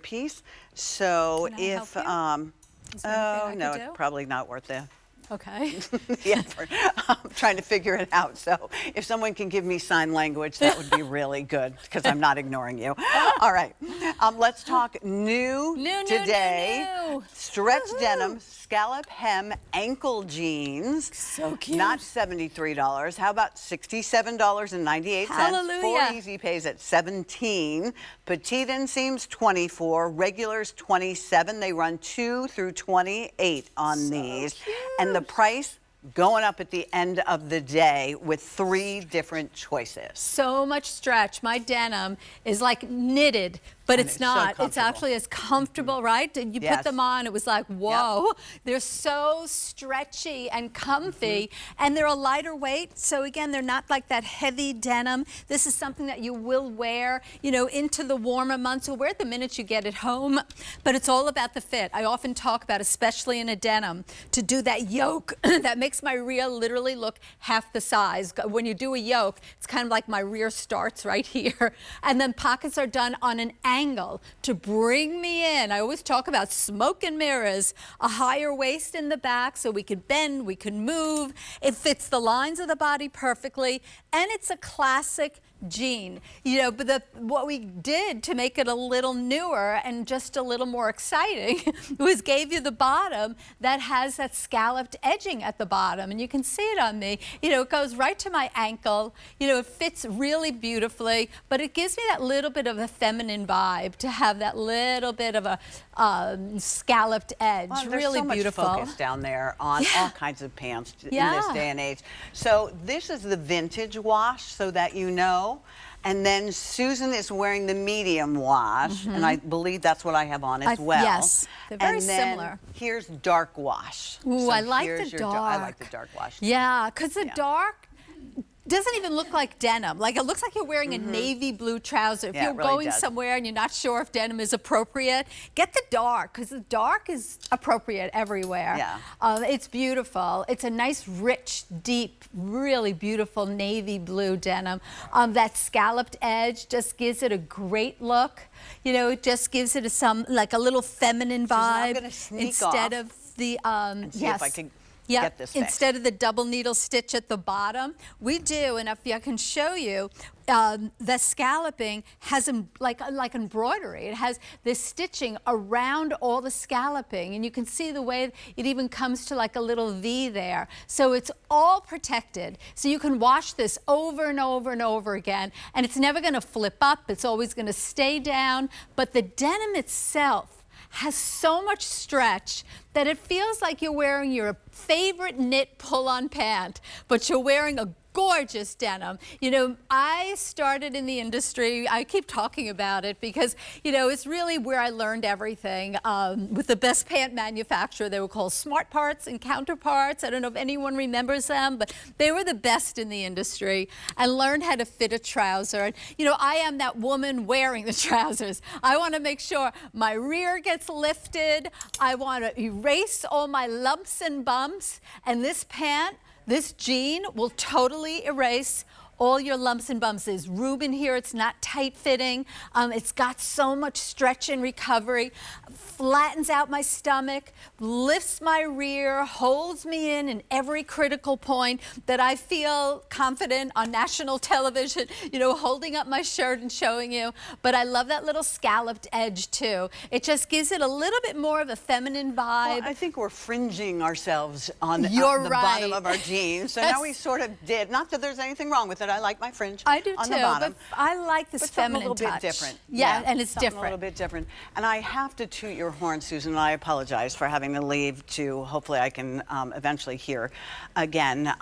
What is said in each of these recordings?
piece. So Can I help if, you? Is there anything I could do? probably not worth the Okay. the effort. I'm trying to figure it out. So if someone can give me sign language, that would be really good because I'm not ignoring you. All right. Let's talk new today. New. Stretch denim, scallop hem, ankle jeans. So cute. Not $73. How about $67.98? Hallelujah. 4 easy pays at $17. Petite inseams, $24. Regulars, $27. They run 2 through 28 on these. Cute. And the price going up at the end of the day with 3 different choices. So much stretch. My denim is like knitted, but it's not. So it's actually as comfortable, right? And you put them on, it was like, whoa. They're so stretchy and comfy, and they're a lighter weight. So again, they're not like that heavy denim. This is something that you will wear, you know, into the warmer months. You'll wear it the minute you get it home, but it's all about the fit. I often talk about, especially in a denim, to do that yoke that makes my rear literally look half the size. When you do a yoke, it's kind of like my rear starts right here. And then pockets are done on an angle to bring me in. I always talk about smoke and mirrors, a higher waist in the back so we could bend, we can move. It fits the lines of the body perfectly, and it's a classic jean. You know, but what we did to make it a little newer and just a little more exciting was gave you the bottom that has that scalloped edging at the bottom, and you can see it on me. You know, it goes right to my ankle. You know, it fits really beautifully, but it gives me that little bit of a feminine vibe to have that little bit of a scalloped edge. Well, really there's so beautiful. much focus down there on all kinds of pants in this day and age. So this is the vintage wash, so that you know. And then Susan is wearing the medium wash, and I believe that's what I have on as well. Yes, they're very and then similar. Here's dark wash. Ooh, so I like here's the your dark. I like the dark wash. Yeah, because the dark doesn't even look like denim. Like, it looks like you're wearing a navy blue trouser. If you're really going does. somewhere and you're not sure if denim is appropriate, get the dark, because the dark is appropriate everywhere. Yeah. It's beautiful. It's a nice, rich, deep, really beautiful navy blue denim. That scalloped edge just gives it a great look. You know, it just gives it like a little feminine vibe. I'm gonna sneak instead off of the and see if I can get this fixed. Instead of the double needle stitch at the bottom, we do, and if I can show you, the scalloping has like embroidery. It has this stitching around all the scalloping, and you can see the way it even comes to like a little V there. So it's all protected. So you can wash this over and over and over again, and it's never going to flip up. It's always going to stay down. But the denim itself has so much stretch that it feels like you're wearing your favorite knit pull-on pant, but you're wearing a gorgeous denim. You know, I started in the industry, I keep talking about it because, you know, it's really where I learned everything with the best pant manufacturer. They were called Smart Parts and Counterparts. I don't know if anyone remembers them, but they were the best in the industry, and learned how to fit a trouser. And, you know, I am that woman wearing the trousers. I want to make sure my rear gets lifted. I want to erase all my lumps and bumps, and this pant, this jean will totally erase all your lumps and bumps. There's rube in here, it's not tight fitting. It's got so much stretch and recovery, flattens out my stomach, lifts my rear, holds me in every critical point that I feel confident on national television, you know, holding up my shirt and showing you. But I love that little scalloped edge too. It just gives it a little bit more of a feminine vibe. Well, I think we're fringing ourselves on the bottom of our jeans. So now we sort of did. Not that there's anything wrong with it. I like my fringe I do on too, the bottom. but I like this feminine a little touch. bit different. Yeah, and it's different. A little bit different. And I have to toot your horn, Susan, and I apologize for having to leave to, hopefully I can eventually hear again.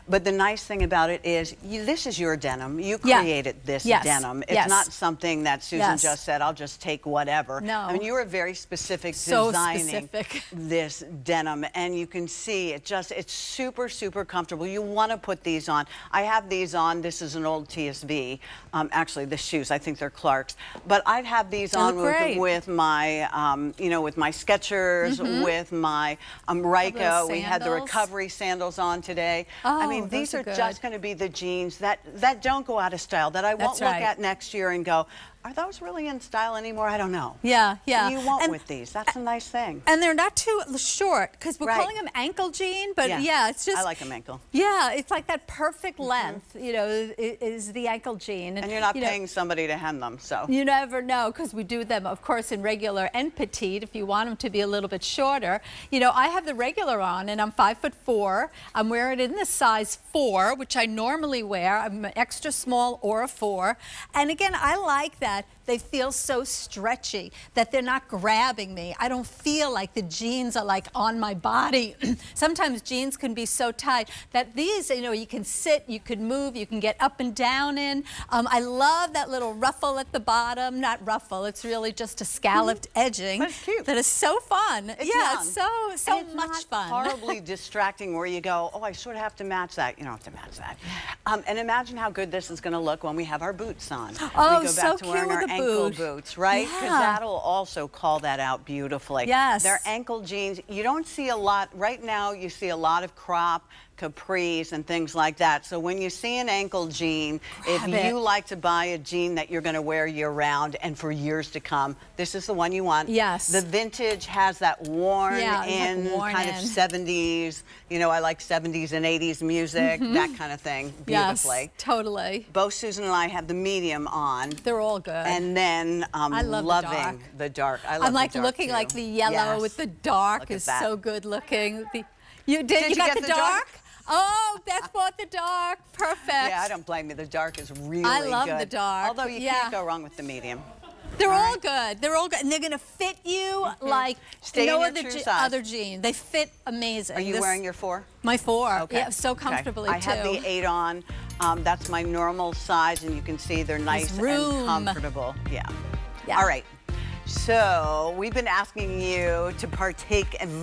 But the nice thing about it is, this is your denim. You created this denim. It's not something that Susan just said, I'll just take whatever. No. I mean, you were very specific designing this denim, and you can see it just, it's super, super comfortable. You want to put these on. I have these on. This is an old TSV. Actually, the shoes, I think they're Clark's. But I'd have these on with my, you know, with my Skechers, with my Ryka. We had the recovery sandals on today. Oh, I mean, these are just going to be the jeans that don't go out of style, that I won't look at next year and go, are those really in style anymore? I don't know. Yeah, yeah. You won't with these. That's a nice thing. And they're not too short, because we're Right. calling them ankle jean, but yeah, it's just. I like them ankle. Yeah, it's like that perfect length, you know, is the ankle jean. And you're not you know, paying somebody to hem them, so. You never know, because we do them, of course, in regular and petite, if you want them to be a little bit shorter. You know, I have the regular on, and I'm 5'4". I'm wearing it in the size 4, which I normally wear. I'm an extra small or a 4. And again, I like that. They feel so stretchy, that they're not grabbing me. I don't feel like the jeans are like on my body. Sometimes jeans can be so tight that these, you know, you can sit, you can move, you can get up and down in. I love that little ruffle at the bottom. Not ruffle, it's really just a scalloped edging. But it's cute. That is so fun. It's yeah, young. it's so And it's much not fun. horribly distracting where you go, oh, I sort of have to match that. You don't have to match that. And imagine how good this is going to look when we have our boots on. Oh, we go so back to cute wearing with our the ankle boot. boots, right? Because Yeah. that'll also call that out beautifully. Yes. They're ankle jeans. You don't see a lot, right now you see a lot of crop, capris and things like that. So when you see an ankle jean, if you like to buy a jean that you're going to wear year round and for years to come, this is the one you want. Yes. The vintage has that worn in kind of 70s, you know, I like 70s and 80s music, that kind of thing, beautifully. Yes, totally. Both Susan and I have the medium on. They're all good. And then I love loving the dark. I love I'm like the dark looking too. like the yellow Yes. with the dark Look at is that. so good looking. You Did you got get the the dark? Oh, Beth bought the dark. Perfect. Yeah, I don't blame you. The dark is really good. I love the dark. Although you can't go wrong with the medium. They're all good. They're all good, and they're gonna fit you like Stay no in your other true size. other jean. They fit amazing. Are you wearing your 4? My 4? Okay. Yeah, so comfortably I too. have the 8 on. That's my normal size, and you can see they're nice room. and comfortable. Yeah. Yeah. All right. So we've been asking you to partake and vote.